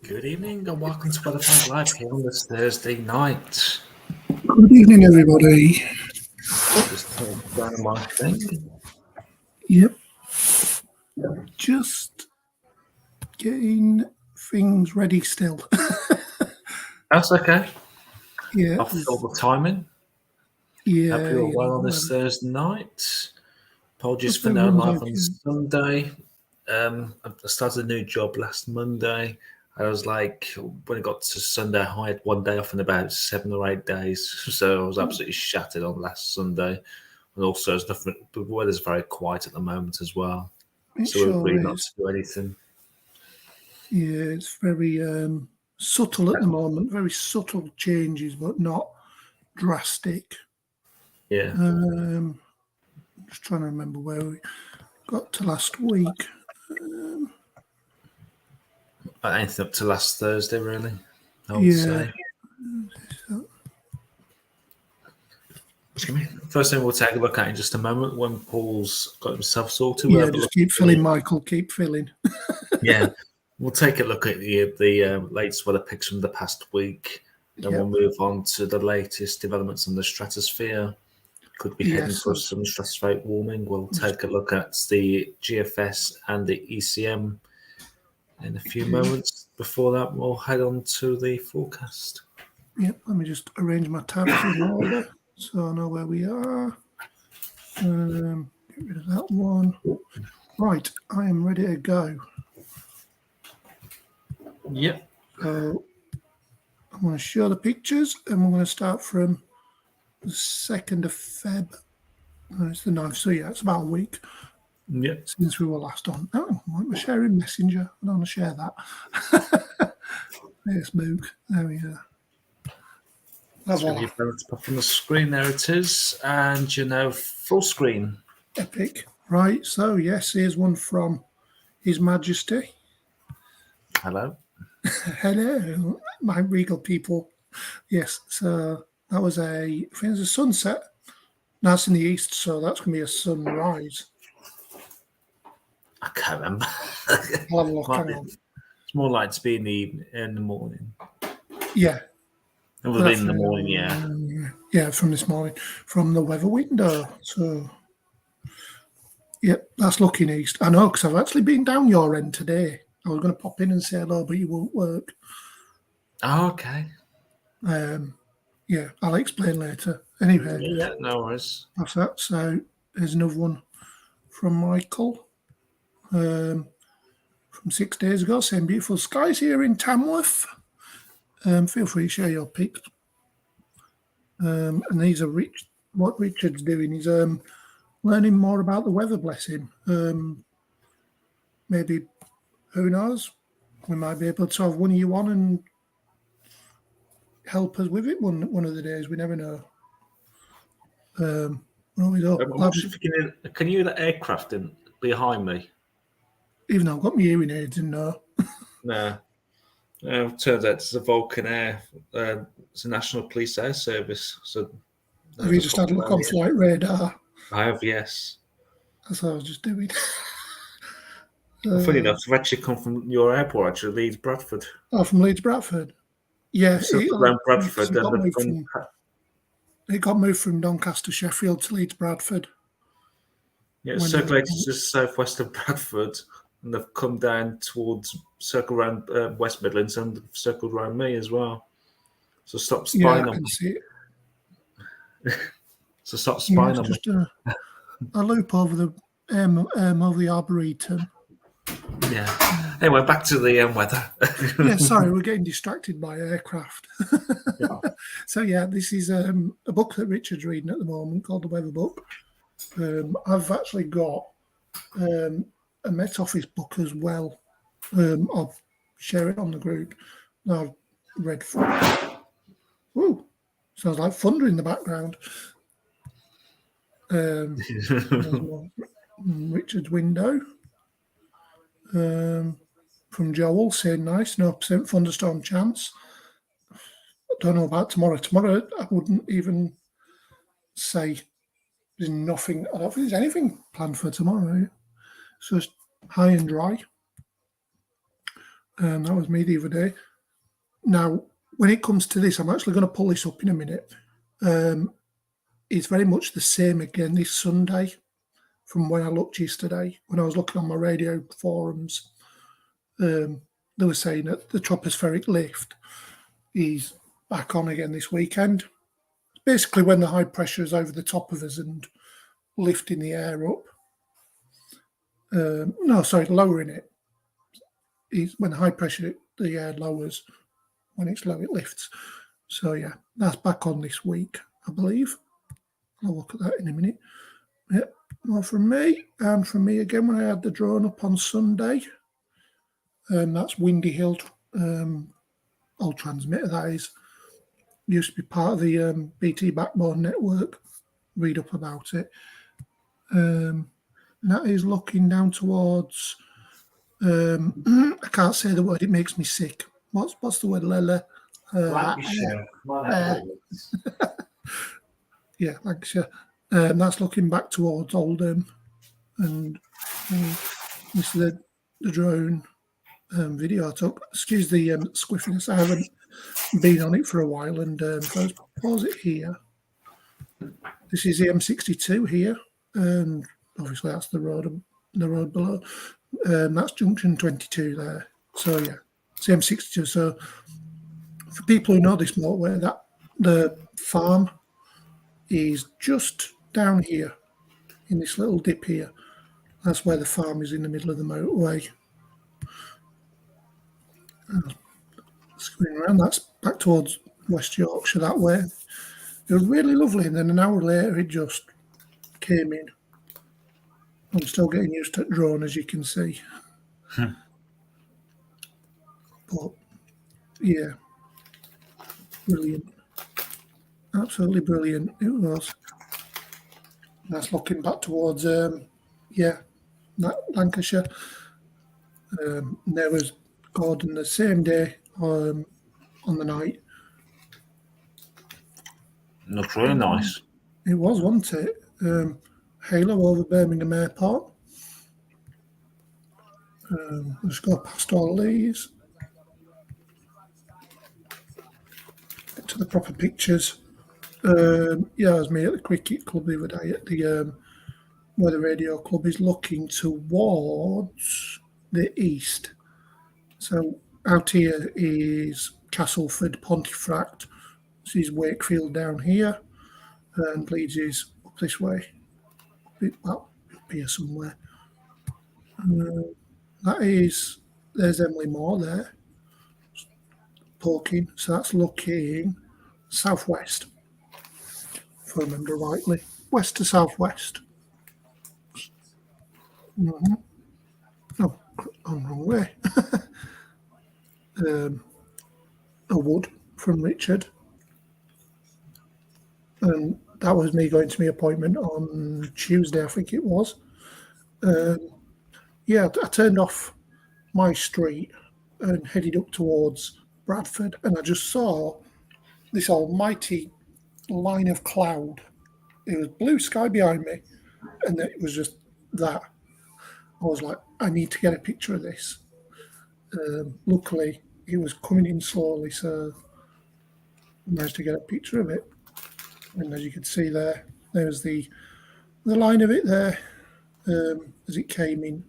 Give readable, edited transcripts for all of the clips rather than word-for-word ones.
Good evening and welcome to Spotify Live here on this Thursday night. Good evening, everybody. Just turn down my thing. Yep. Just getting things ready still. That's okay. Yeah. I'll fill the timing. Yeah. Hope you're well on this Thursday night. Apologies Hope for no everyone's live on okay. Sunday. I started a new job last Monday. I was like, when it got to Sunday, I had one day off in about 7 or 8 days. So I was absolutely shattered on last Sunday. And also, the weather's very quiet at the moment as well. It So we're sure agreed not is. to do anything. Yeah, it's very subtle at the moment. Very subtle changes, but not drastic. Yeah. Just trying to remember where we got to last week. Anything up to last Thursday, really, I would say. First thing we'll take a look at in just a moment when Paul's got himself sorted. Yeah, just keep filling, Michael. Keep filling. Yeah, we'll take a look at the latest weather picks from the past week. Then we'll move on to the latest developments in the stratosphere. Could be heading for some stratospheric warming. We'll take a look at the GFS and the ECM in a few moments. Before that, we'll head on to the forecast. Yep, let me just arrange my tabs in order so I know where we are. Get rid of that one. Right, I am ready to go. Yep. So I'm going to show the pictures and we're going to start from the 2nd of Feb. It's the 9th, so yeah, it's about a week since we were last on. Oh, we're sharing Messenger. I don't want to share that. There's Moog. There we are. Let's pop on the screen. There it is. And, full screen. Epic. Right, so yes, here's one from His Majesty. Hello. Hello, my regal people. Yes, so that was I think it's a sunset. That's in the east, so that's going to be a sunrise. I can't remember. I'll have a look. It's more like to be in the morning. Yeah. It would have been in the morning, yeah. Yeah, from this morning, from the weather window. So, yep, that's looking east. I know, because I've actually been down your end today. I was going to pop in and say hello, but you won't work. Oh, okay. Yeah, I'll explain later. Anyway. Yeah, no worries. That's that. So, there's another one from Michael. From 6 days ago, saying beautiful skies here in Tamworth. Feel free to share your pics. And these are what Richard's doing is learning more about the weather, bless him. Maybe, who knows, we might be able to have one of you on and help us with it one of the days. We never know. Can you hear the aircraft behind me? Even though I've got my hearing aids in now. No. Turns out it's a Vulcan Air. It's a National Police Air Service. So have you just had a look on flight radar? I have, yes. That's what I was just doing. Funny enough, I've actually come from your airport, actually, Leeds, Bradford. Oh, from Leeds, Bradford? Yeah. Around Bradford. It got moved from Doncaster, Sheffield to Leeds, Bradford. Yeah, it's circulated to the southwest of Bradford, and they've come down towards circle around West Midlands and circled around me as well. So stop spying I on can me. see it. So stop spying It's on me. just a loop over the Arboretum. Yeah. Anyway, back to the weather. Yeah, sorry, we're getting distracted by aircraft. Yeah. So yeah, this is a book that Richard's reading at the moment called The Weather Book. I've actually got a Met Office book as well. I'll share it on the group. I've read from. Woo! Sounds like thunder in the background. Richard's window. From Joel saying nice, 0% thunderstorm chance. I don't know about tomorrow. Tomorrow, I wouldn't even say there's nothing. I don't think there's anything planned for tomorrow. It's just high and dry. That was me the other day. Now, when it comes to this, I'm actually going to pull this up in a minute. It's very much the same again this Sunday from when I looked yesterday. When I was looking on my radio forums, they were saying that the tropospheric lift is back on again this weekend. Basically, when the high pressure is over the top of us and lifting the air up. Lowering it. Is when the high pressure, the air lowers. When it's low, it lifts. So yeah, that's back on this week, I believe. I'll look at that in a minute. Yeah, well, from me, and from me again when I had the drone up on Sunday. That's Windy Hill old transmitter, that is. Used to be part of the BT Backbone network. Read up about it. That is looking down towards. I can't say the word; it makes me sick. What's the word, Lele? Lancashire. Yeah, Lancashire. That's looking back towards Oldham, and this is the drone video I took. Excuse the squiffiness. I haven't been on it for a while, and first pause it here. This is the M62 here, and obviously that's the road below. That's junction 22 there. So yeah, it's the M62. So for people who know this motorway, that the farm is just down here in this little dip here. That's where the farm is in the middle of the motorway. Screwing around, that's back towards West Yorkshire that way. It was really lovely, and then an hour later it just came in. I'm still getting used to drone, as you can see. But yeah, brilliant. Absolutely brilliant it was. That's looking back towards Lancashire. There was Gordon the same day on the night. Looks really nice. It was, wasn't it? Halo over Birmingham Airport. Let's go past all these. Get to the proper pictures. I was me at the cricket club the other day at the where the radio club is looking towards the east. So out here is Castleford, Pontefract. This is Wakefield down here, and Leeds is up this way, up here somewhere. There's Emily Moore there, poking. So that's looking southwest, if I remember rightly, west to southwest. Mm-hmm. Oh, I'm wrong way. A wood from Richard. And that was me going to my appointment on Tuesday, I think it was. I turned off my street and headed up towards Bradford, and I just saw this almighty line of cloud. It was blue sky behind me, and it was just that. I was like, I need to get a picture of this. Luckily, it was coming in slowly, so I managed to get a picture of it. And as you can see there's the line of it there as it came in.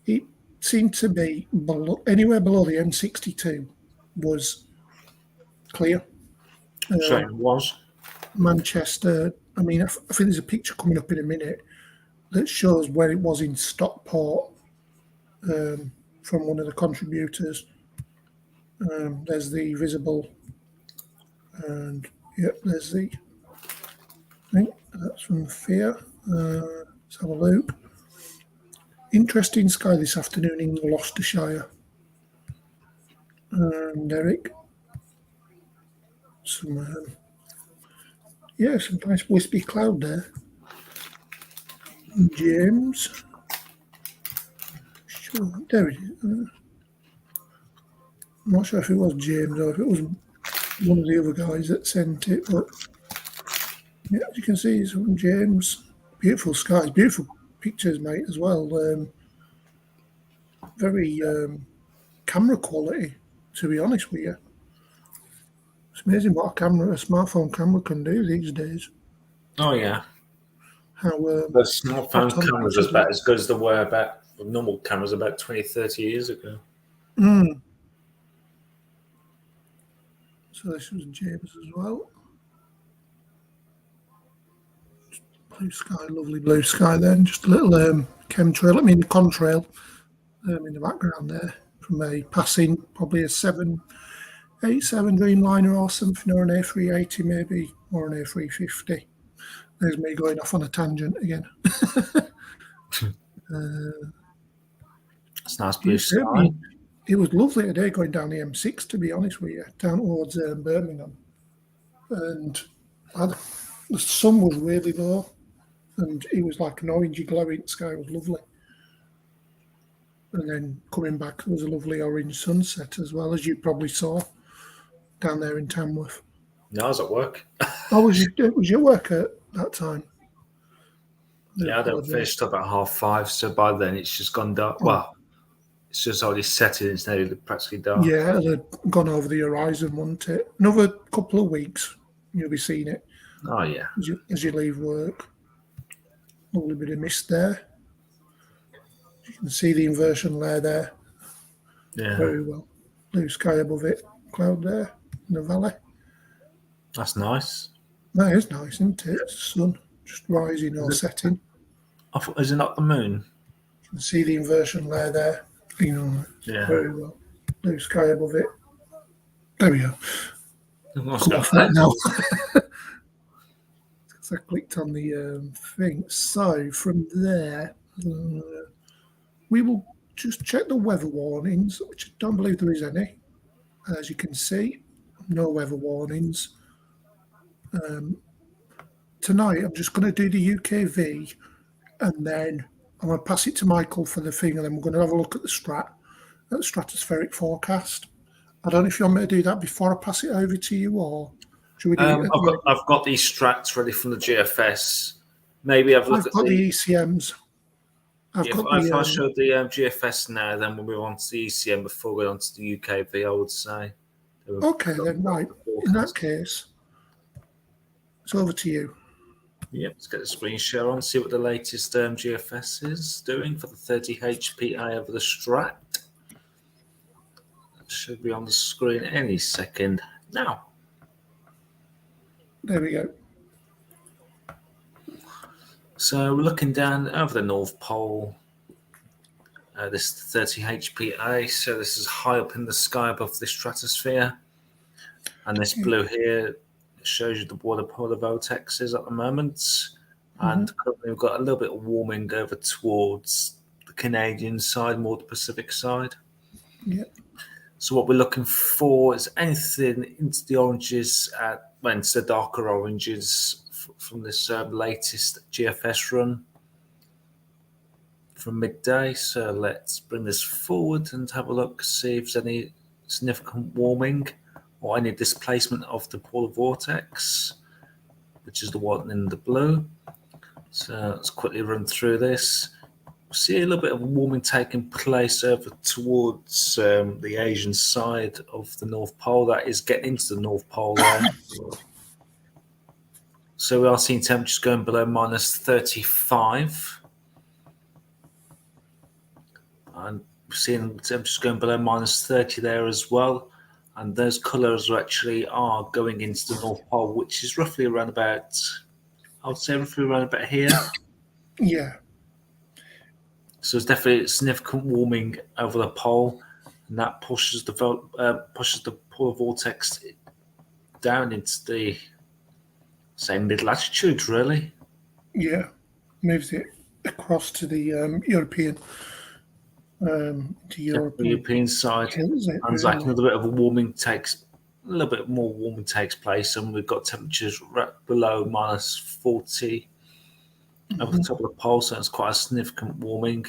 it seemed to be anywhere below the M62 was clear. So it was. Manchester, I mean, I think there's a picture coming up in a minute that shows where it was in Stockport from one of the contributors. There's the visible, and yep, there's the thing. That's from Fear. Let's have a look. Interesting sky this afternoon in Gloucestershire. And Eric. Some nice wispy cloud there. James. Sure, there it is. I'm not sure if it was James or if it was one of the other guys that sent it, but yeah, as you can see, it's from James. Beautiful skies, beautiful pictures, mate, as well. Very camera quality, to be honest with you. It's amazing what a smartphone camera can do these days. Oh yeah. How the smartphone cameras are about as good as they were about normal cameras about 20, 30 years ago. So this was James as well. Blue sky, lovely blue sky then. Just a little chemtrail, contrail in the background there from a passing, probably a 787 Dreamliner or something, or an A380 maybe, or an A350. There's me going off on a tangent again. It's nice blue sky. It was lovely today going down the M6, to be honest with you, down towards Birmingham. And the sun was really low, and it was like an orangey glowing sky. It was lovely. And then coming back, there was a lovely orange sunset as well, as you probably saw down there in Tamworth. No, I was at work. Oh, was your work at that time? Yeah, I don't finish till about 5:30, so by then it's just gone dark. Oh. Well, it's just already setting, it's now practically dark. Yeah, it had gone over the horizon, wouldn't it? Another couple of weeks, you'll be seeing it. Oh, yeah. As you leave work. A little bit of mist there. You can see the inversion layer there. Yeah. Very well. Blue sky above it. Cloud there in the valley. That's nice. That is nice, isn't it? It's the sun just rising or setting. Is it not the moon? You can see the inversion layer there. Yeah. Very well. Blue sky above it. There we go. Come off that now. So I clicked on the thing. So from there, we will just check the weather warnings, which I don't believe there is any. As you can see, no weather warnings. Tonight, I'm just going to do the UKV, and then I'm going to pass it to Michael for the thing, and then we're going to have a look at the stratospheric forecast. I don't know if you want me to do that before I pass it over to you, or should we do it? I've got these strats ready from the GFS. Maybe have a look I've got the ECMs. If I show the GFS now, then we'll move on to the ECM before we go on to the UKV, I would say. Okay, then, right. In that case, it's over to you. Yep, let's get the screen share on, see what the latest GFS is doing for the 30 HPA over the Strat. It should be on the screen any second now. There we go. So we're looking down over the North Pole. This is 30 HPA, so this is high up in the sky above the stratosphere. And this blue here shows you where the polar vortex is at the moment. And currently we've got a little bit of warming over towards the Canadian side, more the Pacific side. Yep. So what we're looking for is anything into the oranges, into the darker oranges from this latest GFS run from midday. So let's bring this forward and have a look, see if there's any significant warming or any displacement of the polar vortex, which is the one in the blue. So let's quickly run through this. See a little bit of warming taking place over towards the Asian side of the North Pole. That is getting into the North Pole there. So we are seeing temperatures going below -35. and seeing temperatures going below -30 there as well. And those colours are going into the North Pole, which is roughly around about, I would say roughly around about here. Yeah. So it's definitely significant warming over the pole, and that pushes the polar vortex down into the same mid-latitude, really. Yeah. Moves it across to the European European side, hills, and really. like another bit of a little bit more warming takes place, and we've got temperatures right below -40 over the top of the pole, so it's quite a significant warming.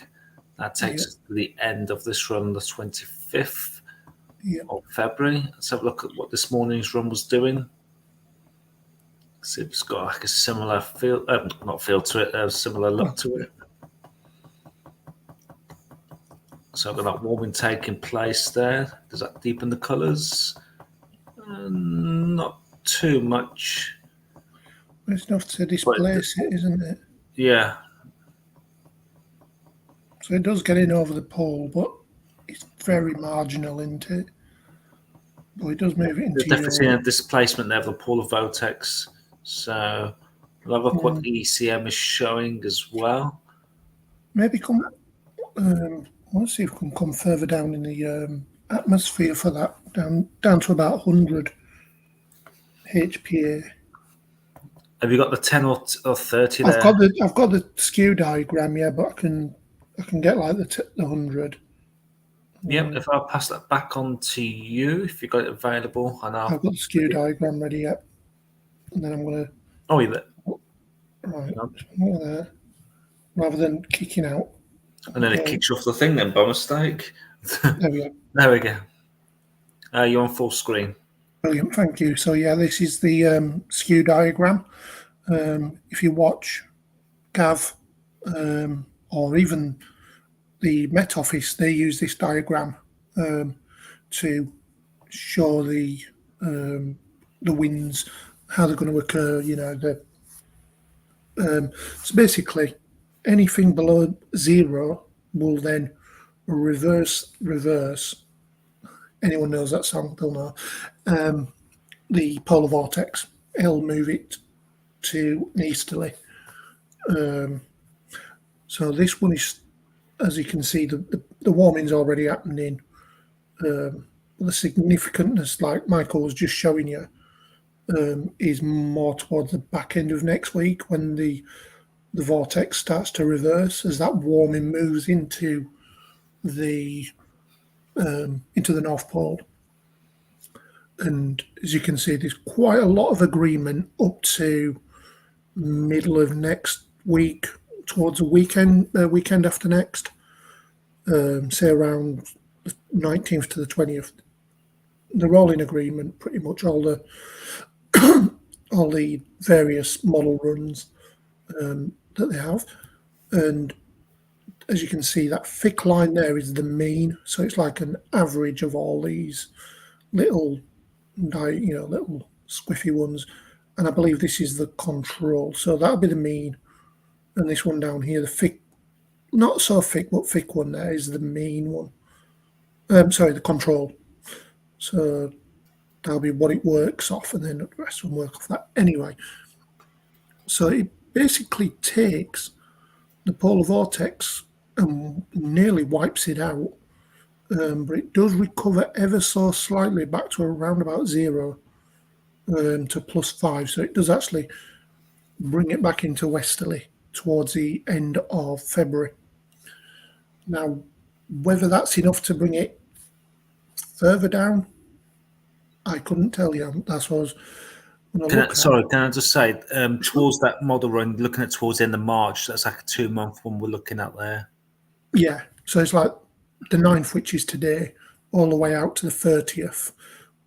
That takes us to the end of this run, the 25th of February. Let's have a look at what this morning's run was doing. See if it's got like a similar feel, not feel to it, a similar look to it. So I've got that warming taking place there. Does that deepen the colours? Not too much. It's enough to displace it, isn't it? Yeah. So it does get in over the pole, but it's very marginal, isn't it? But it does move it into There's definitely a displacement there of the polar vortex. So we'll have a look what the ECM is showing as well. Maybe let's see if we can come further down in the atmosphere for that, down to about 100 HPA. Have you got the 10 or 30 there? I've got the skew diagram, yeah, but I can get like the 100. Yep, if I'll pass that back on to you, if you've got it available. And I've got the skew diagram ready, yep. And then I'm going to... Oh, you there? Right, there, rather than kicking out. And then it kicks you off the thing then, by mistake. There we go. There we go. You're on full screen. Brilliant, thank you. So yeah, this is the skew diagram. If you watch Gav or even the Met Office, they use this diagram to show the winds, how they're going to occur. So basically, anything below 0 will then reverse. Anyone knows that song, they'll know. The polar vortex, it'll move it to an easterly. So this one is, as you can see, the warming's already happening. The significantness, like Michael was just showing you, is more towards the back end of next week when the vortex starts to reverse as that warming moves into the North Pole. And as you can see, there's quite a lot of agreement up to middle of next week, towards the weekend after next, say around the 19th to the 20th. They're all in agreement, pretty much all the all the various model runs that they have. And as you can see, that thick line there is the mean, so it's like an average of all these little squiffy ones. And I believe this is the control, so that'll be the mean. And this one down here, the thick, not so thick, but thick one there is the mean one. The control. So that'll be what it works off, and then the rest will work off that anyway. So it basically takes the polar vortex and nearly wipes it out, but it does recover ever so slightly back to around about 0 to +5. So it does actually bring it back into westerly towards the end of February. Now, whether that's enough to bring it further down, I couldn't tell you. That's what I was Can I just say, towards that model run, looking at towards the end of March, that's like a 2-month one we're looking at there. Yeah, so it's like the 9th, which is today, all the way out to the 30th,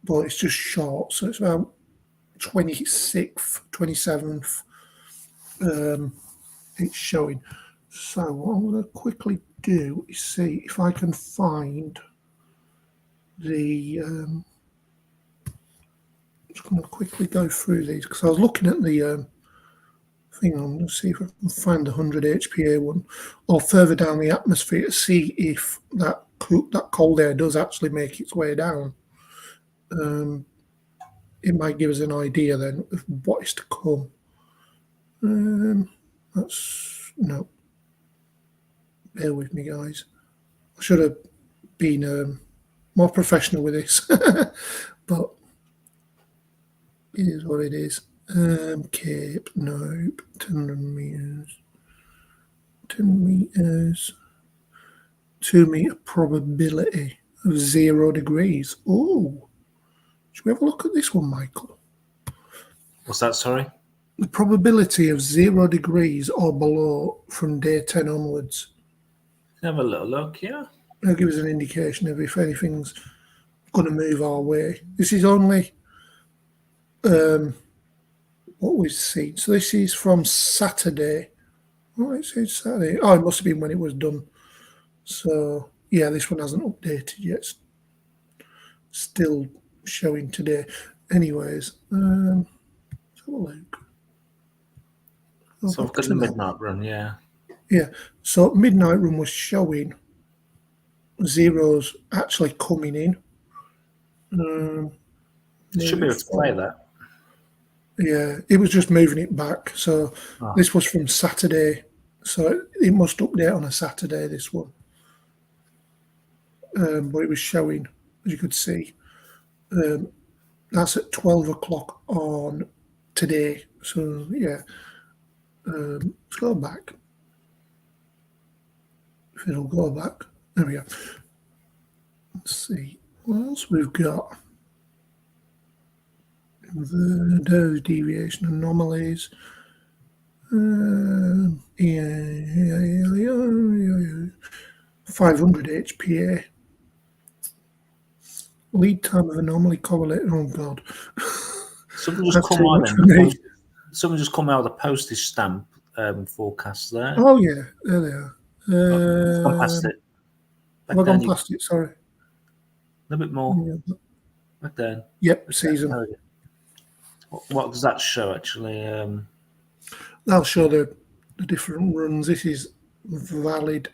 but it's just short, so it's about 26th, 27th, it's showing. So what I'm going to quickly do is see if I can find the... just going to quickly go through these, because I was looking at the Hang on, let's see if I can find the 100 HPA one, or further down the atmosphere to see if that cold air does actually make its way down. It might give us an idea then of what is to come. That's no. Bear with me, guys. I should have been more professional with this, but it is what it is. Cape, nope. 10 meters. 10 meters. 2 meter probability of 0 degrees. Oh, should we have a look at this one, Michael? What's that, sorry? The probability of 0 degrees or below from day 10 onwards. Have a little look, yeah. That'll give us an indication of if anything's going to move our way. This is only what we've seen. So this is from Saturday. Oh, it says Saturday. Oh, it must have been when it was done. So, yeah, this one hasn't updated yet. Still showing today. Anyways, let's have a look. So I've got the midnight run, yeah. Yeah, so midnight run was showing zeros actually coming in. Should be able to play that. Yeah, it was just moving it back. So this was from Saturday. So it must update on a Saturday, this one. But it was showing, as you could see. That's at 12 o'clock on today. So, yeah. Let's go back. If it'll go back. There we go. Let's see. What else we've got? Those deviation anomalies. 500 HPA. Lead time of anomaly correlated. Oh, God. Someone just come out of the postage stamp forecast there. Oh, yeah. There they are. Gone past it. Have I gone past it? Sorry. A little bit more. Yeah. Back then. Yep, season. What does that show, actually? That'll show the different runs. This is valid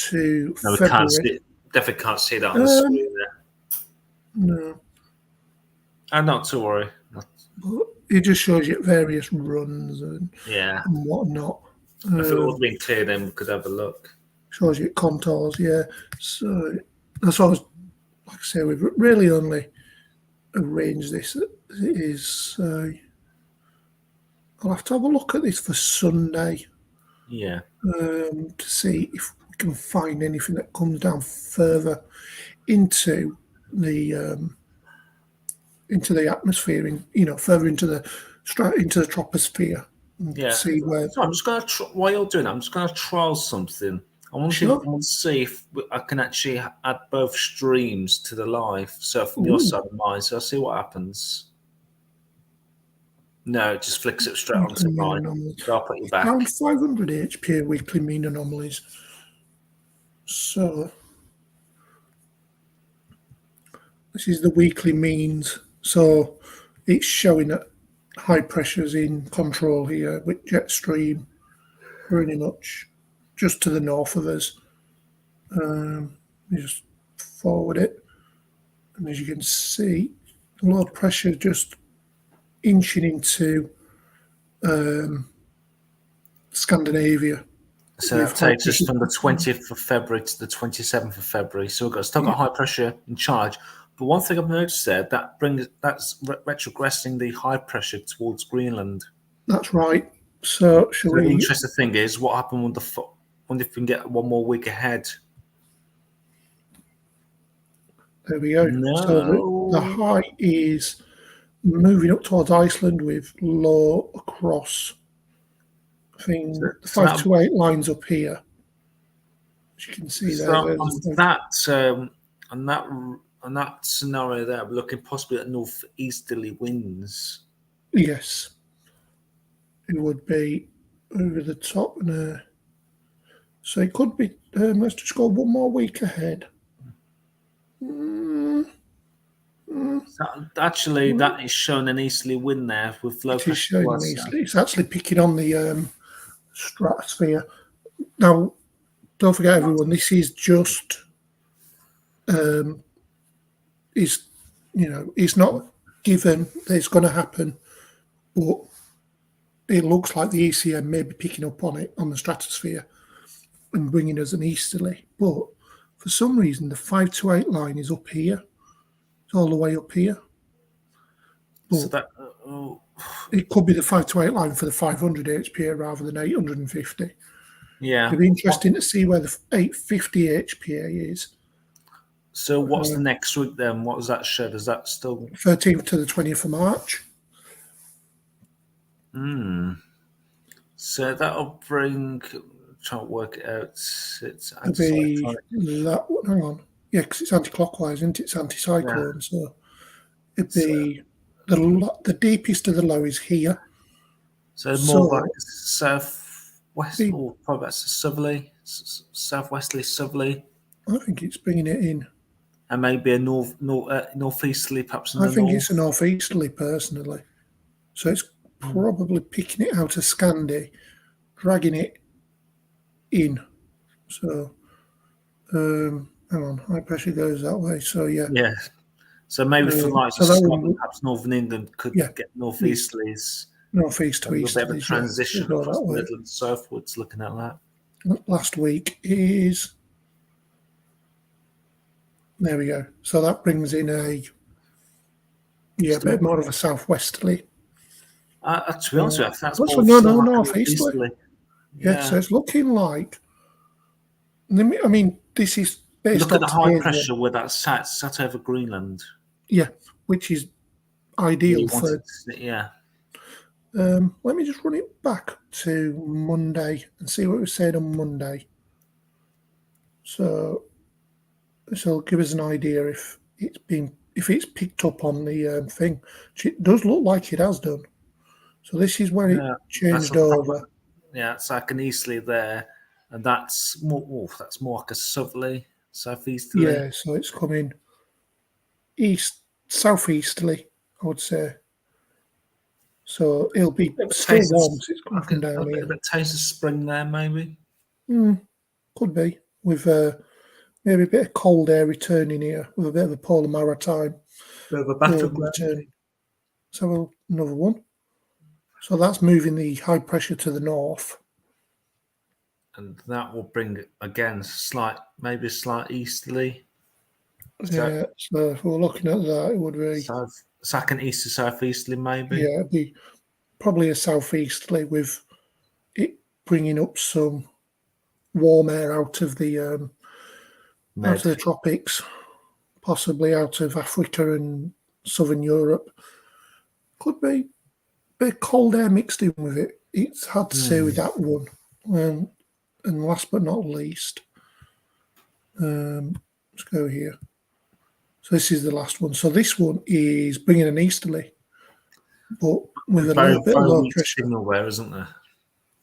to February. Definitely can't see that on the screen there. No. And not to worry. It just shows you various runs and whatnot. If it would have been clear, then we could have a look. Shows you contours, yeah. So that's what I was, like I say, we've really only arranged this as it is. So I'll have to have a look at this for Sunday. Yeah. To see if we can find anything that comes down further into the atmosphere, further into the troposphere. Yeah. See where. So I'm just going to while you're doing that, I'm just going to trial something. I want to see if I can actually add both streams to the live. So from your side and mine, so I'll see what happens. No, it just flicks it straight onto mine. So I'll put you back. Around 500 HPA weekly mean anomalies. So this is the weekly means. So it's showing that high pressures in control here with jet stream pretty much just to the north of us. You just forward it, and as you can see, low pressure just inching into Scandinavia. So that takes us from the 20th of February to the 27th of February. So we've still got high pressure in charge. But one thing I've noticed there, that's retrogressing the high pressure towards Greenland. That's right. So the interesting thing is what happened with if we can get one more week ahead. There we go. No. So the high is moving up towards Iceland with low across. I think the 528 lines up here. As you can see there. On that scenario there, we're looking possibly at northeasterly winds. Yes. It would be over the top. So it could be, let's just go one more week ahead. Sounds Actually, that is showing an easterly wind there with low It is pressure showing towards easily. It's actually picking on the stratosphere. Now, don't forget, everyone, this is just it's not given that it's going to happen, but it looks like the ECM may be picking up on it on the stratosphere and bringing us an easterly. But for some reason, the 528 line is up here. It's all the way up here. But So that it could be the 528 line for the 500 HPA rather than 850. yeah. It'd be interesting to see where the 850 HPA is. So what's the next week then? What does that show? Does that still 13th to the 20th of March? So that'll bring. Try to work it out. It's It'll be that. Hang on, yeah, because it's anti-clockwise, isn't it? It's anti-cyclone, so it'd be the deepest of the low is here. So more like southwest, or probably that's southerly, southwesterly, southerly. I think it's bringing it in. And maybe a northeasterly, perhaps in the north. I think it's a northeasterly, personally. So it's probably picking it out of Scandi, dragging it in. So, hang on, high pressure goes that way. So yeah. Yeah. So maybe for like Scotland, perhaps Northern England could get northeasterlies. Northeast to easterlies. A bit of a transition across the Midlands southwards, looking at that. Last week is. There we go. So that brings in a bit more of a southwesterly. To be honest with you, that's more northeasterly. Yeah, so it's looking like. I mean, this is based look at the high pressure where that sat over Greenland. Yeah, which is ideal for. Let me just run it back to Monday and see what we said on Monday. So this will give us an idea if it's picked up on the thing. It does look like it has done. So this is where it changed over. Yeah, it's like an easterly there, and that's more like a southerly, southeasterly. Yeah, so it's coming southeasterly, I would say. So it'll be still warm. It's coming from down here. A bit of taste of spring there, maybe. Could be with maybe a bit of cold air returning here with a bit of a polar maritime. Bit of a battleground returning. So another one. So that's moving the high pressure to the north. And that will bring, again, maybe a slight easterly. Yeah, so if we're looking at that, it would be... Second east to southeasterly, maybe? Yeah, it'd be probably a southeasterly with it bringing up some warm air out of the tropics, possibly out of Africa and southern Europe. Could be a bit of cold air mixed in with it. It's hard to say with that one. And last but not least, let's go here. So this is the last one. So this one is bringing an easterly, but with a little bit of low pressure. Signal there, isn't there?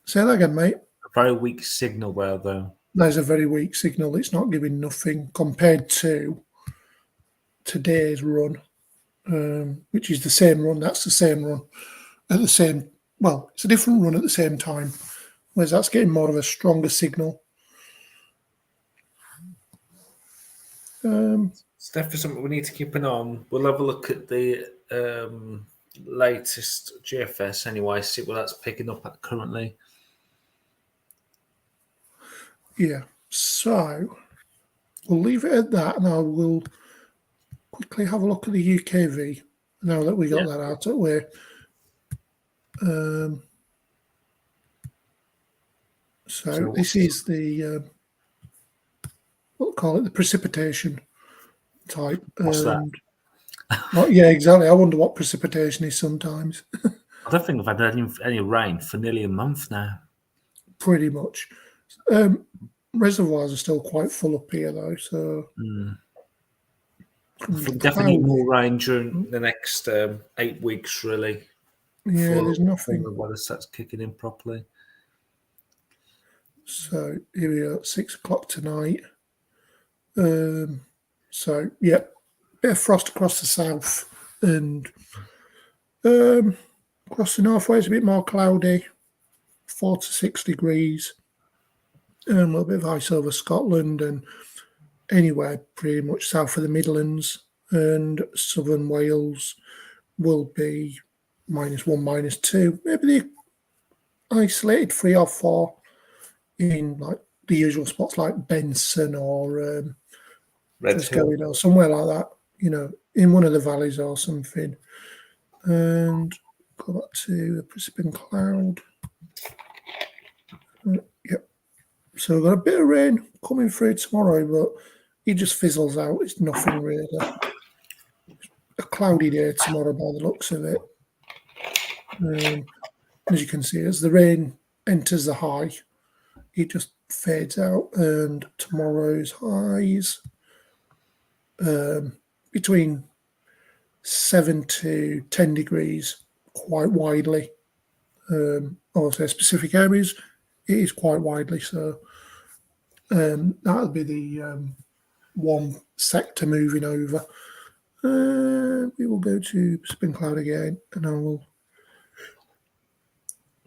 Say that again, mate. A very weak signal there, though. There's a very weak signal. It's not giving nothing compared to today's run, which is the same run. That's the same run at the same. Well, it's a different run at the same time, whereas that's getting more of a stronger signal. It's definitely something we need to keep an eye on. We'll have a look at the latest GFS anyway, see what that's picking up at currently. Yeah, so we'll leave it at that, and I will quickly have a look at the UKV now that we got that out of the way. So this is the we'll call it the precipitation type. What's that? Yeah, exactly. I wonder what precipitation is sometimes. I don't think I've had any rain for nearly a month now. Pretty much. Reservoirs are still quite full up here, though. So definitely more rain during the next 8 weeks, really. Yeah, there's nothing. The weather starts kicking in properly. So here we are, 6 o'clock tonight. So yeah, bit of frost across the south and across the northwest a bit more cloudy, 4 to 6 degrees, a little bit of ice over Scotland and anywhere pretty much south of the Midlands, and southern Wales will be -1, -2, maybe the isolated 3 or 4 in like the usual spots like Benson or Triskellian or somewhere like that, in one of the valleys or something. And go back to the precipitant cloud. Yep. So we've got a bit of rain coming through tomorrow, but it just fizzles out. It's nothing really. A cloudy day tomorrow by the looks of it. As you can see, as the rain enters the high, it just fades out. And tomorrow's highs between 7 to 10 degrees, quite widely. Also, specific areas, it is quite widely. So that'll be the one sector moving over. We will go to spin cloud again, and I will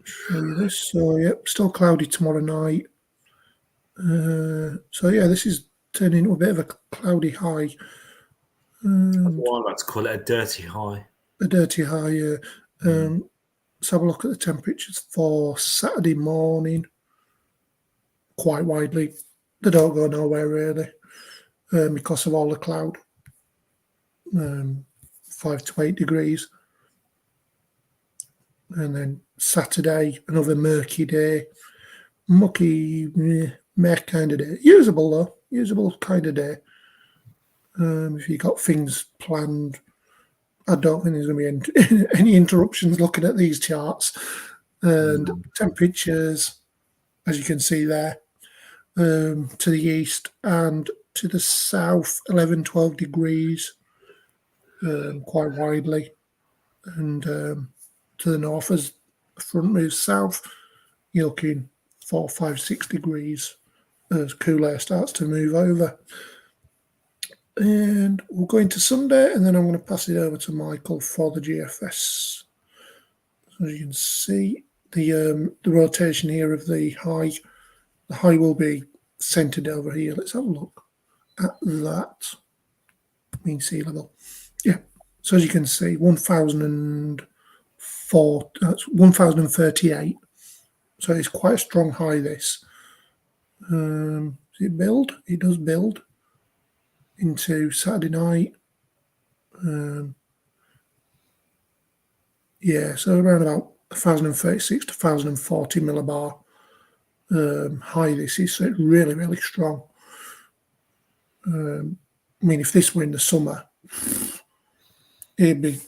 show you this. So, yep, still cloudy tomorrow night. So, yeah, this is turning into a bit of a cloudy high. I'm about to call it a dirty high. A dirty high, yeah. Let's have a look at the temperatures for Saturday morning. Quite widely. They don't go nowhere, really, because of all the cloud. 5 to 8 degrees. And then Saturday, another murky day. Mucky, meh kind of day. Usable, though. Usable kind of day. If you got things planned, I don't think there's going to be any interruptions looking at these charts. And temperatures, as you can see there, to the east and to the south, 11, 12 degrees, quite widely. And to the north, as the front moves south, you're looking 4, 5, 6 degrees as cool air starts to move over. And we'll go into Sunday, and then I'm going to pass it over to Michael for the GFS. As you can see, the rotation here of the high. The high will be centered over here. Let's have a look at that. Mean sea level. Yeah. So as you can see, 1,004. That's 1,038. So it's quite a strong high. This. Does it build? It does build into Saturday night. Yeah, so around about 1,036 to 1,040 millibar high this is, so it's really, really strong. I mean, if this were in the summer, it'd be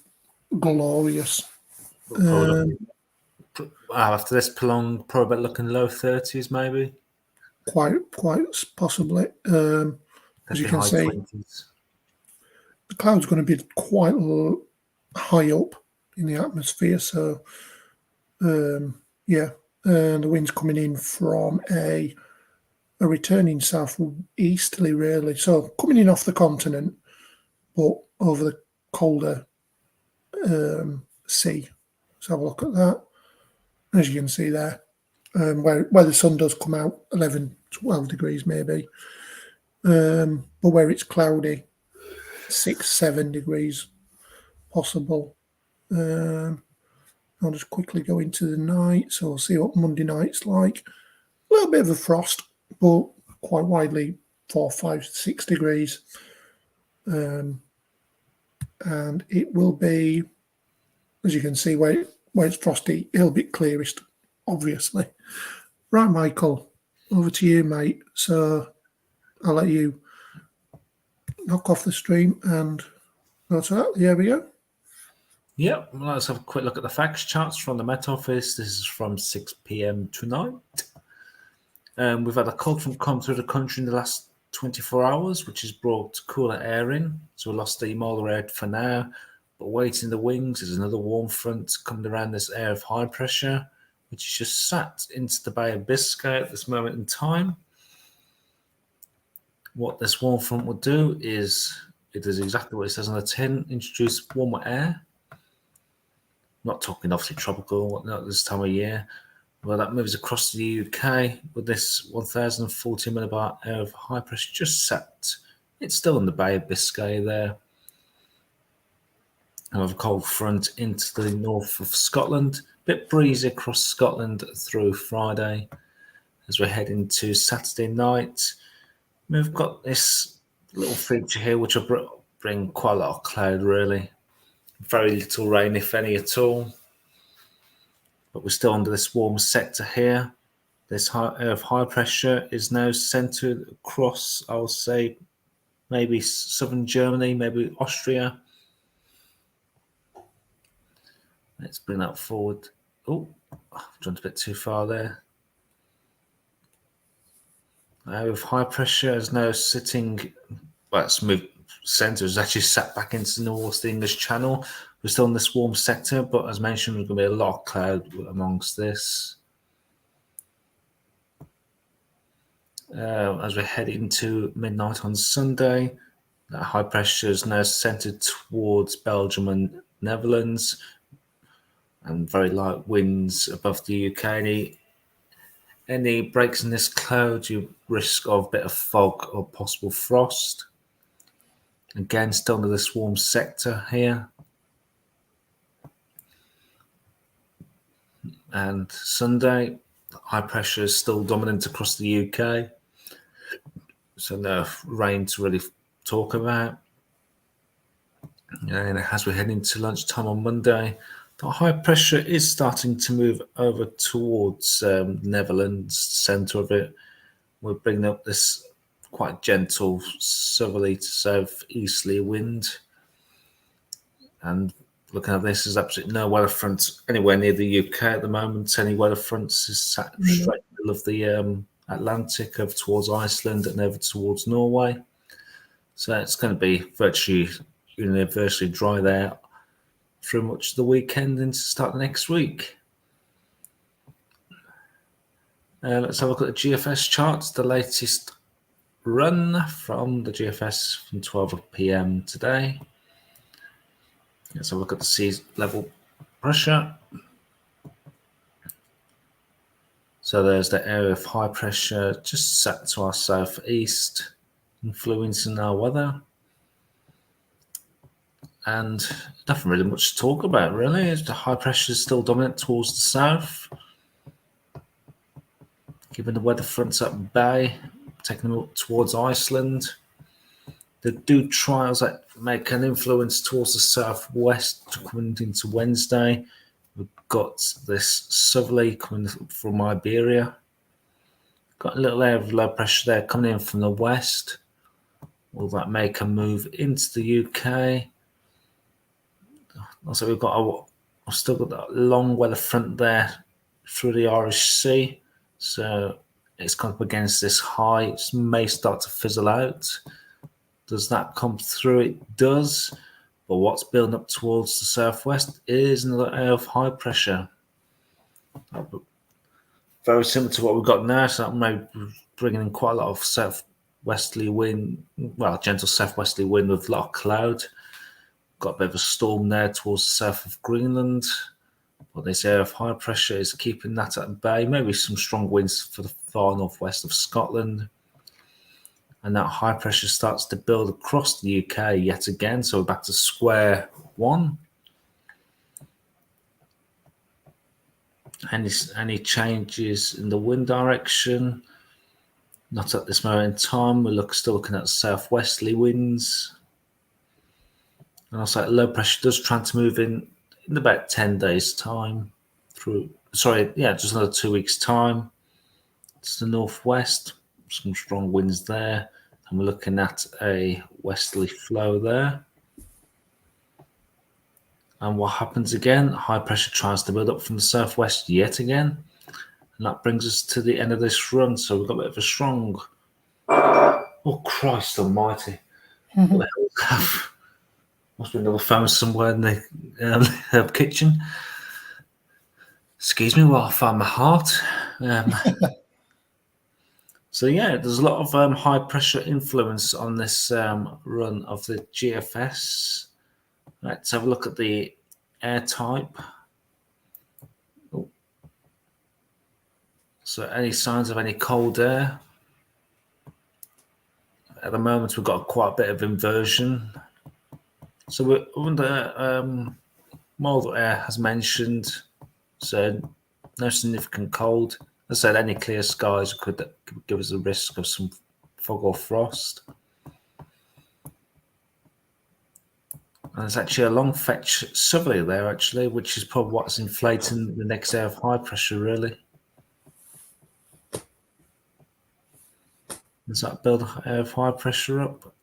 glorious. After this prolonged, probably looking low 30s maybe. Quite possibly. As you can see, 20s. The cloud's going to be quite high up in the atmosphere, so yeah, and the wind's coming in from a returning southeasterly, really. So coming in off the continent, but over the colder sea. Let's have a look at that. As you can see there, where the sun does come out, 11, 12 degrees maybe. But where it's cloudy, 6, 7 degrees possible. I'll just quickly go into the night, so we'll see what Monday night's like. A little bit of a frost, but quite widely 4, 5, 6 degrees. And it will be, as you can see, where it's frosty, it'll be clearest, obviously. Right, Michael, over to you, mate. So I'll let you knock off the stream and go to that. Here we go. Yep, let's have a quick look at the facts charts from the Met Office. This is from 6 p.m. tonight. We've had a cold front come through the country in the last 24 hours, which has brought cooler air in. So we lost the molar air for now, but waiting in the wings is another warm front coming around this air of high pressure, which is just sat into the Bay of Biscay at this moment in time. What this warm front will do is it does exactly what it says on the tin. Introduce warmer air. Not talking obviously tropical, whatnot this time of year. Well, that moves across to the UK with this 1,040 millibar air of high pressure just set. It's still in the Bay of Biscay there. And with a cold front into the north of Scotland. Bit breezy across Scotland through Friday. As we're heading to Saturday night, we've got this little feature here which will bring quite a lot of cloud, really. Very little rain, if any at all. But we're still under this warm sector here. This air of high pressure is now centered across, I would say, maybe southern Germany, maybe Austria. Let's bring that forward. Oh, I've jumped a bit too far there. Area of high pressure is now sitting, well, it's moved, centre is actually sat back into the north of the English Channel. We're still in this warm sector, but as mentioned, there's going to be a lot of cloud amongst this. As we head into midnight on Sunday, that high pressure is now centred towards Belgium and Netherlands, and very light winds above the UK. Any breaks in this cloud, you risk of a bit of fog or possible frost. Again, still under this warm sector here. And Sunday, high pressure is still dominant across the UK. So no rain to really talk about. And as we're heading to lunchtime on Monday, the high pressure is starting to move over towards Netherlands, centre of it. We're bringing up this quite gentle southerly to southeasterly wind. And looking at this, there's absolutely no weather front anywhere near the UK at the moment. Any weather fronts is sat straight in the middle of the Atlantic over towards Iceland and over towards Norway. So it's going to be virtually universally dry there through much of the weekend and to start next week. Let's have a look at the GFS charts, the latest run from the GFS from 12 p.m. today. Let's have a look at the sea level pressure. So there's the area of high pressure just sat to our southeast, influencing our weather. And nothing really much to talk about, really. The high pressure is still dominant towards the south. Given the weather fronts up bay, taking them up towards Iceland. They do trials that make an influence towards the southwest coming into Wednesday. We've got this southerly coming from Iberia. Got a little area of low pressure there coming in from the west. Will that make a move into the UK? Also, I've still got that long weather front there through the Irish Sea. So it's come up against this high. It may start to fizzle out. Does that come through? It does. But what's building up towards the southwest is another area of high pressure. Very similar to what we've got now. So that may be bringing in quite a lot of southwesterly wind. Well, gentle southwesterly wind with a lot of cloud. Got a bit of a storm there towards the south of Greenland. But this area of high pressure is keeping that at bay. Maybe some strong winds for the far northwest of Scotland. And that high pressure starts to build across the UK yet again. So we're back to square one. Any changes in the wind direction? Not at this moment in time. We're still looking at southwesterly winds. And also low pressure does try to move in about 10 days' time. Just another 2 weeks' time. It's the northwest. Some strong winds there. And we're looking at a westerly flow there. And what happens again? High pressure tries to build up from the southwest yet again. And that brings us to the end of this run. So we've got a bit of a strong... Oh, Christ almighty. What the hell is that? Must be another phone somewhere in the kitchen. Excuse me while I find my heart. So yeah, there's a lot of high pressure influence on this run of the GFS. Let's have a look at the air type. Oh. So any signs of any cold air? At the moment, we've got quite a bit of inversion. So we're under mild air, as mentioned. So no significant cold. As I said, any clear skies could give us a risk of some fog or frost. And there's actually a long fetch southerly there, actually, which is probably what's inflating the next air of high pressure, really. Does that build air of high pressure up?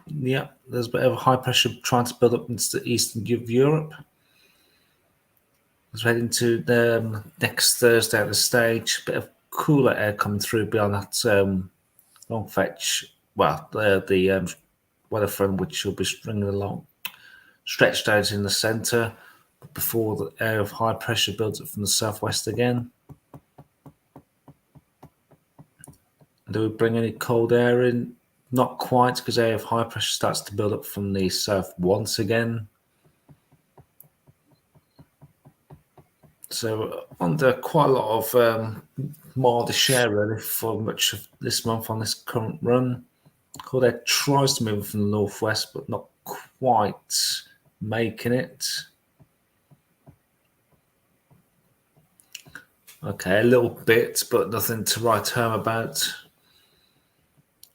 Yeah, there's a bit of high pressure trying to build up into the eastern of Europe. Let's head into the next Thursday at the stage. A bit of cooler air coming through beyond that long fetch. Well, the weather front, which will be stringing along, stretched out in the centre before the air of high pressure builds up from the southwest again. Do we bring any cold air in? Not quite, because air of high pressure starts to build up from the south once again. So under quite a lot of mildish air really for much of this month on this current run. Cold air tries to move from the northwest, but not quite making it. Okay, a little bit, but nothing to write home about.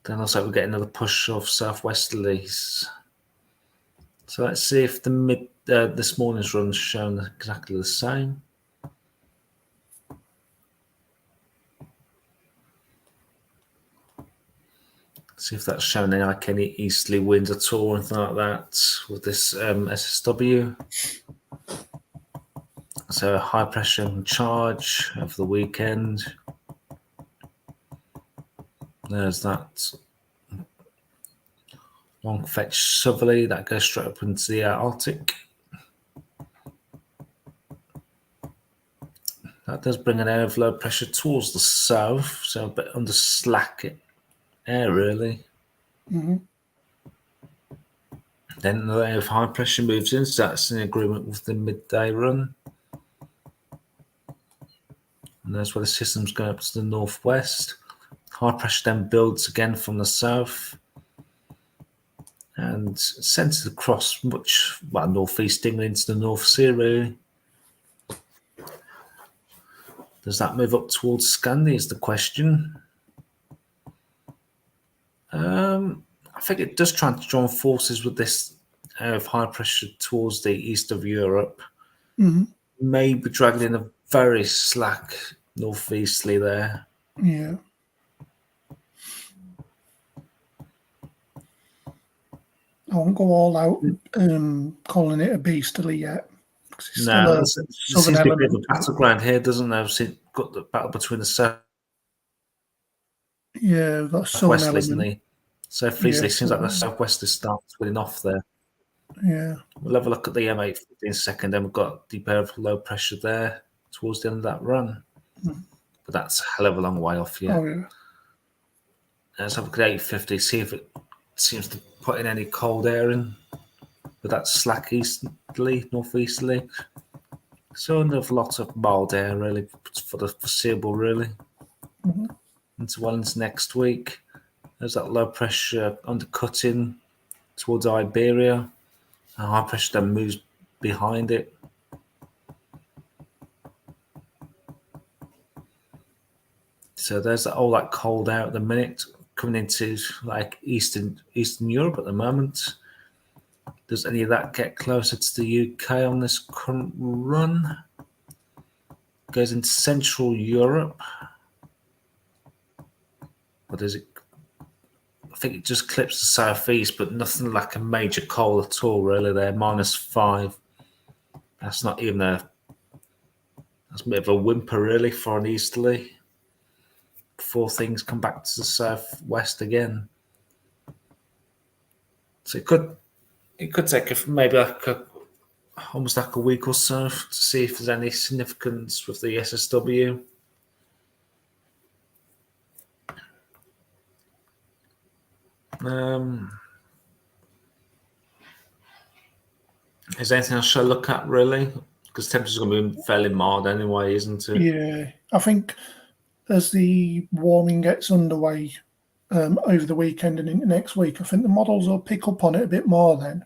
Then also we get another push of southwesterlies. So let's see if the this morning's run's shown exactly the same. See if that's showing any easterly winds at all, or anything like that with this SSW. So high pressure in charge over the weekend. There's that long fetch southerly that goes straight up into the Arctic. That does bring an air of low pressure towards the south, so a bit under slack air really. Mm-hmm. Then the air of high pressure moves in, so that's in agreement with the midday run. And that's where the system's going up to the northwest. High pressure then builds again from the south and centered across much, northeast England into the North Sea, really. Does that move up towards Scandi is the question. I think it does try to join forces with this air of high pressure towards the east of Europe. Mm-hmm. Maybe dragging in a very slack northeasterly there. Yeah. I won't go all out calling it a beastly yet. No, there seems to be a bit of a battleground here, doesn't there? We've got the battle between the south. Yeah, we've got a southern element. Southeasterly seems like the southwesterly starts winning off there. Yeah. We'll have a look at the M8 in a second, then we've got deep air of low pressure there towards the end of that run. Mm. But that's a hell of a long way off yet. Oh, yeah. Let's have a look at 850, see if it seems to put in any cold air in. But that's slack easterly, northeasterly. So there's a lot of mild air, really, for the foreseeable, really. Mm-hmm. Is there anything else I look at really? Because temperature's going to be fairly mild anyway, isn't it? Yeah, I think as the warming gets underway over the weekend and into next week, I think the models will pick up on it a bit more then.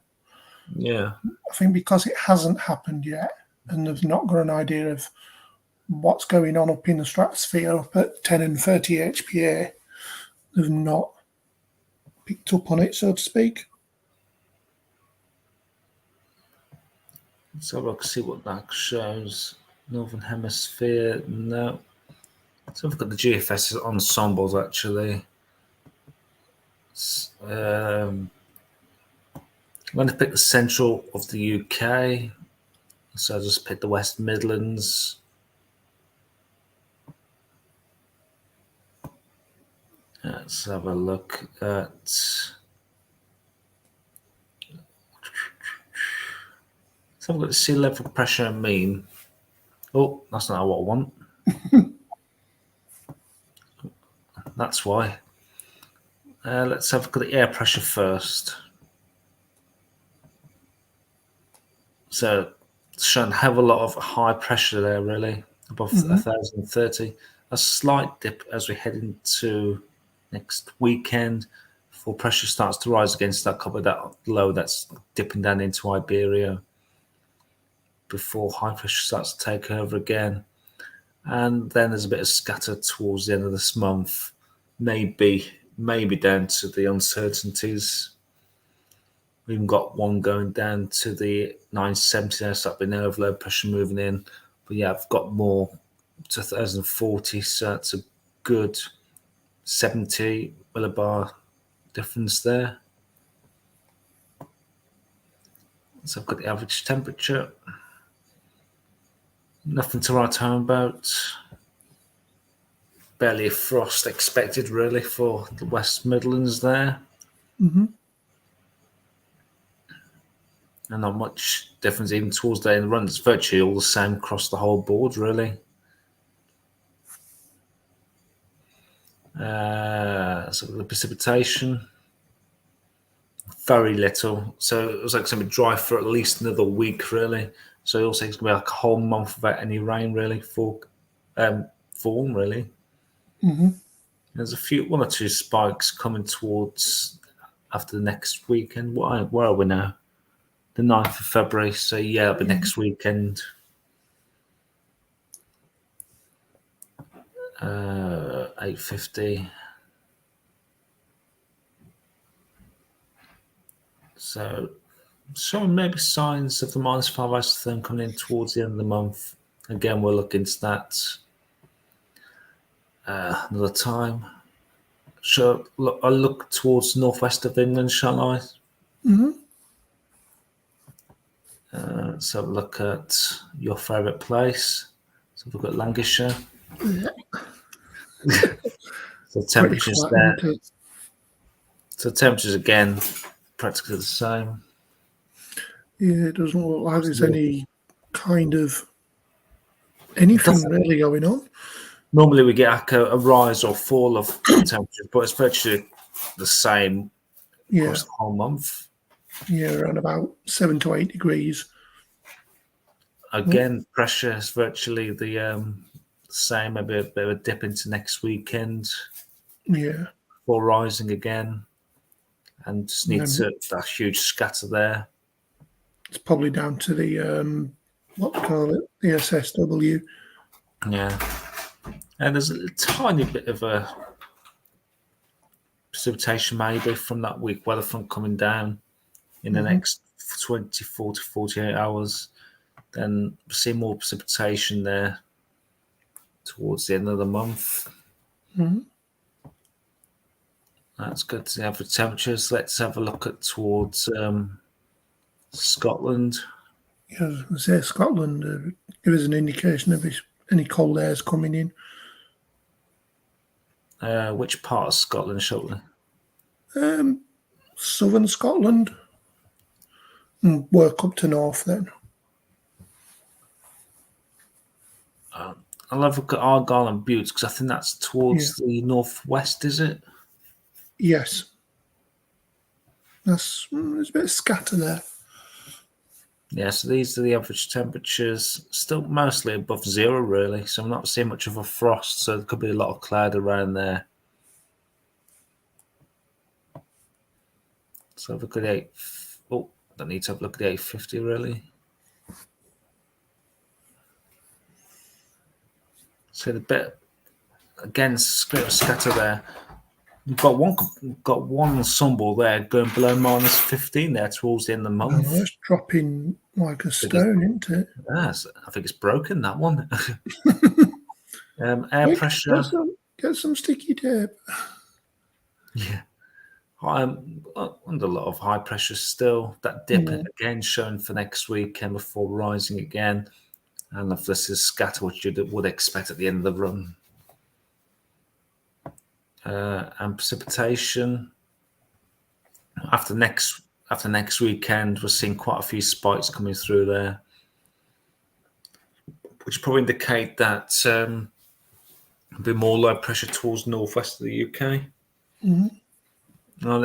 Yeah. I think because it hasn't happened yet and they've not got an idea of what's going on up in the stratosphere up at 10 and 30 HPA, they've not picked up on it, so to speak. So we'll see what that shows. Northern Hemisphere, no. So we've got the GFS ensembles actually. I'm going to pick the central of the UK. So I'll just pick the West Midlands. Let's have a look at. So I've got the sea level pressure and mean. Oh, that's not what I want. That's why. Let's have a look at the air pressure first. So it's showing a hell of a lot of high pressure there, really, above 1,030. A slight dip as we head into next weekend before pressure starts to rise against that couple of that low that's dipping down into Iberia before high pressure starts to take over again. And then there's a bit of scatter towards the end of this month, maybe down to the uncertainties. We've even got one going down to the 970 there, so that'll be no overload pressure moving in. But yeah, I've got more to 1,040, so that's a good 70 millibar difference there. So I've got the average temperature. Nothing to write home about. Barely a frost expected, really, for the West Midlands there. Mm-hmm. And not much difference even towards the end of the run. It's virtually all the same across the whole board, really. So the precipitation, very little. So it was like it's going to be dry for at least another week, really. So it also it's going to be like a whole month without any rain, really, for form, really. Mm-hmm. There's one or two spikes coming towards after the next weekend. Where are we now? The 9th of February. So yeah, it'll be next weekend. 8:50. So showing maybe signs of the -5 isotherm coming in towards the end of the month. Again, we'll look into that another time. I'll look towards the northwest of England, shall I? Mm-hmm. Let's have a look at your favourite place. So we've got Lancashire. Yeah. So temperatures flat, there. So temperatures again practically the same. Yeah, it doesn't look like there's any kind of anything really going on. Normally we get a rise or fall of temperature, but it's virtually the same across the whole month. Yeah, around about 7 to 8 degrees. Again, pressure is virtually the same. Maybe a bit of a dip into next weekend. Yeah. Before rising again. And just needs that huge scatter there. It's probably down to the, what they call it, the SSW. Yeah. And there's a tiny bit of a precipitation maybe from that weak weather front coming down in the next 24 to 48 hours. Then we'll see more precipitation there towards the end of the month. Mm-hmm. That's good to the average temperatures. Let's have a look at towards Scotland. Yeah, I was going to say Scotland, give us an indication of any cold airs coming in. Which part of Scotland, shall we? Southern Scotland. And work up to north then. I'll have a look at Argyll and Bute because I think that's towards the northwest, is it? Yes. There's a bit of scatter there. Yeah, so these are the average temperatures, still mostly above zero, really. So I'm not seeing much of a frost, so there could be a lot of cloud around there. So have a look at don't need to have a look at the 850, really. So the bit, again, a bit of scatter there. We've got one sunball there going below -15 there towards the end of the month. Oh, it's dropping like a stone, isn't it? Yes, I think it's broken, that one. Air pressure. Get some sticky tape. Yeah. Under a lot of high pressure still. That dip again shown for next week and before rising again. And if this is scatter, what you would expect at the end of the run. And precipitation. After next weekend, we're seeing quite a few spikes coming through there, which probably indicate that there'll be more low pressure towards northwest of the UK. Mm-hmm. Now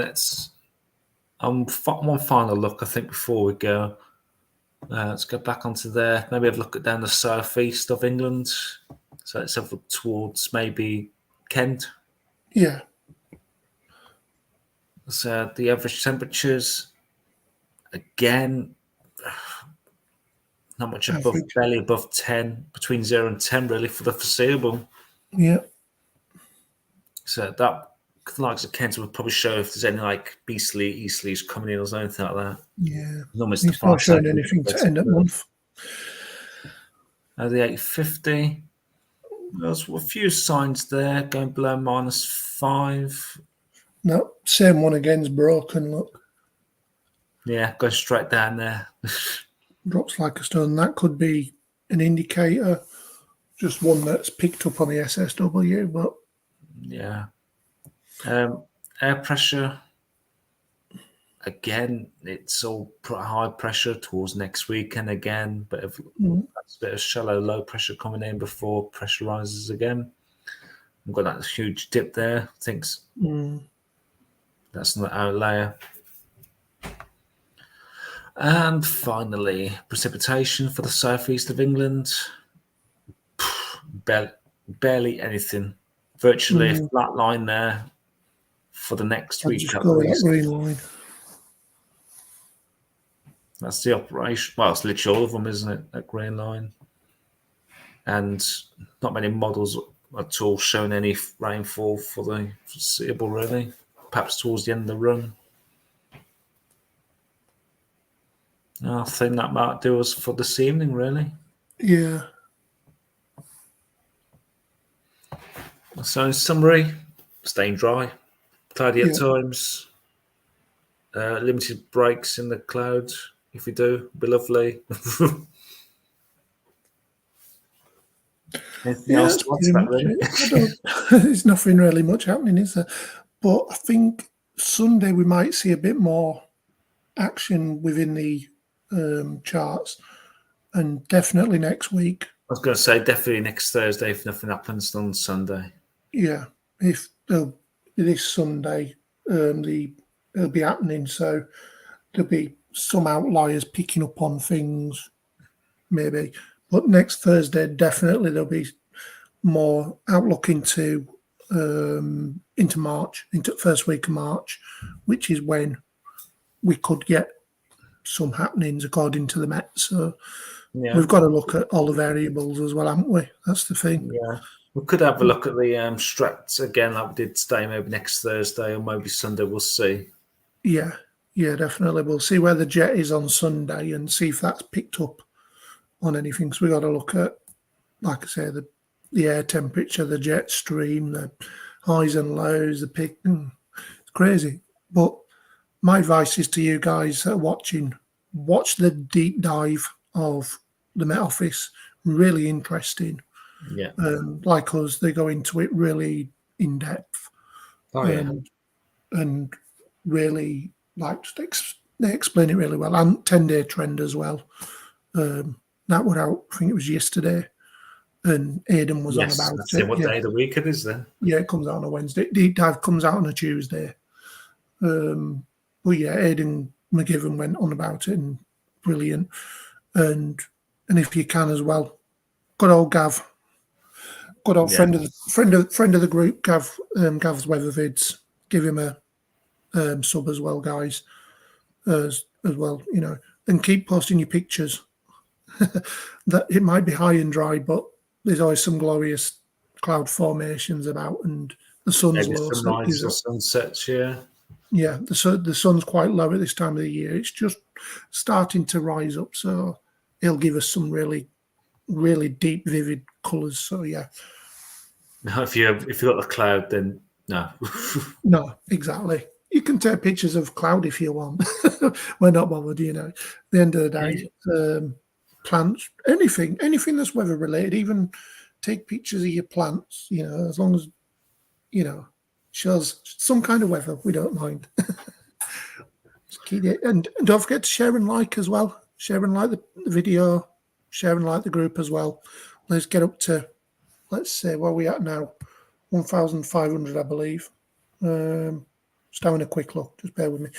one final look, I think, before we go. Let's go back onto there. Maybe have a look at down the southeast of England. So let's have a look towards maybe Kent. Yeah. So the average temperatures, again, not much above, barely above 10, between 0 and 10, really, for the foreseeable. Yeah. So that, like Kent, would probably show if there's any like easterlies coming in or something like that. Yeah. Almost it's not showing anything to end of month. The 850. There's a few signs there going below -5. No, same one again's broken. Look. Yeah, going straight down there. Drops like a stone. That could be an indicator. Just one that's picked up on the SSW, but yeah. Air pressure. Again, it's all high pressure towards next week, and again, that's a bit of shallow low pressure coming in before pressure rises again. We've got that huge dip there. I think that's an outlier. And finally, precipitation for the southeast of England. Barely anything. Virtually a flat line there for the next week. Just go with that green line. That's the operation. Well, it's literally all of them, isn't it? That green line. And not many models at all showing any rainfall for the foreseeable, really. Perhaps towards the end of the run. I think that might do us for this evening, really. Yeah. So, in summary, staying dry, cloudy at times, limited breaks in the clouds. If we do, it'd be lovely. Anything else to add to that, really? There's nothing really much happening, is there? But I think Sunday we might see a bit more action within the charts, and definitely next week. I was going to say definitely next Thursday if nothing happens on Sunday. Yeah, if this Sunday it'll be happening, so there'll be some outliers picking up on things, maybe. But next Thursday, definitely there'll be more outlook into March, into first week of March, which is when we could get some happenings according to the Met. So we've got to look at all the variables as well, haven't we? That's the thing. Yeah. We could have a look at the strats again like we did today, maybe next Thursday or maybe Sunday. We'll see. Yeah, definitely. We'll see where the jet is on Sunday and see if that's picked up on anything. So we got to look at, like I say, the air temperature, the jet stream, the highs and lows, the peak. It's crazy. But my advice is to you guys that are watching, watch the deep dive of the Met Office. Really interesting. Yeah. Like us, they go into it really in depth. And really, like, they explain it really well. And 10-day trend as well. That were out, I think it was yesterday. And Aidan was on about it. What day of the week it is then? Yeah, it comes out on a Wednesday. Deep dive comes out on a Tuesday. But yeah, Aidan McGivern went on about it, and brilliant. And if you can as well, good old Gav, good old friend of the group, Gav, Gav's Weather Vids. Give him a sub as well, guys, as well, and keep posting your pictures. That it might be high and dry, but there's always some glorious cloud formations about, and the sun's maybe low, so it sunrise gives or up. sunsets. Yeah, the sun's quite low at this time of the year. It's just starting to rise up, so it'll give us some really, really deep, vivid colours. So yeah. Now, if you got the cloud, then no. No, exactly. You can take pictures of cloud if you want. We're not bothered, At the end of the day, plants, anything that's weather related. Even take pictures of your plants. As long as shows some kind of weather, we don't mind. Just keep it, and don't forget to share and like as well. Share and like the video. Share and like the group as well. Let's get up to, let's say, where we at now, 1,500, I believe. Just having a quick look. Just bear with me.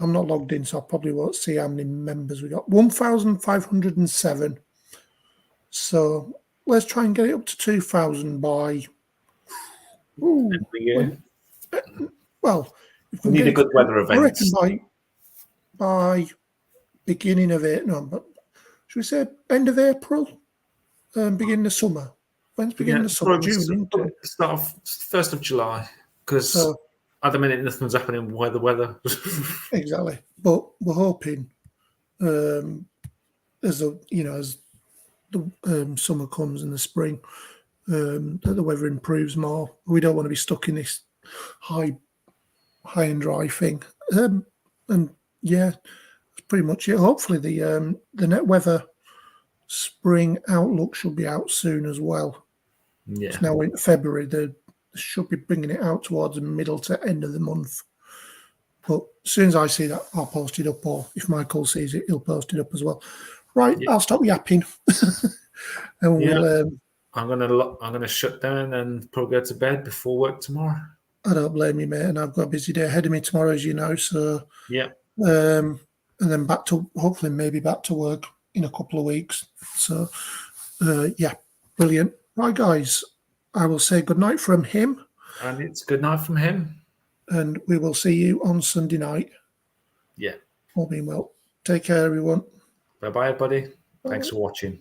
I'm not logged in, so I probably won't see how many members we got. 1,507. So let's try and get it up to 2,000 by. Well, if we need a good weather event. I reckon by beginning of it. No, but should we say end of April? Beginning of summer. When's beginning of summer? June, isn't it? Start of 1st of July, because at the minute nothing's happening with the weather. Exactly, but we're hoping as the summer comes and the spring, that the weather improves more. We don't want to be stuck in this high and dry thing. And yeah, that's pretty much it. Hopefully the net weather spring outlook should be out soon as well. Yeah. It's now in February. They should be bringing it out towards the middle to end of the month. But as soon as I see that, I'll post it up, or if Michael sees it, he'll post it up as well. Right, I'll stop yapping. And we'll, I'm gonna shut down and probably go to bed before work tomorrow. I don't blame you, mate. And I've got a busy day ahead of me tomorrow, as you know. So and then hopefully maybe back to work in a couple of weeks. So brilliant. Right, guys, I will say good night from him. And it's good night from him. And we will see you on Sunday night. Yeah. All being well. Take care, everyone. Bye-bye, everybody. Thanks for watching.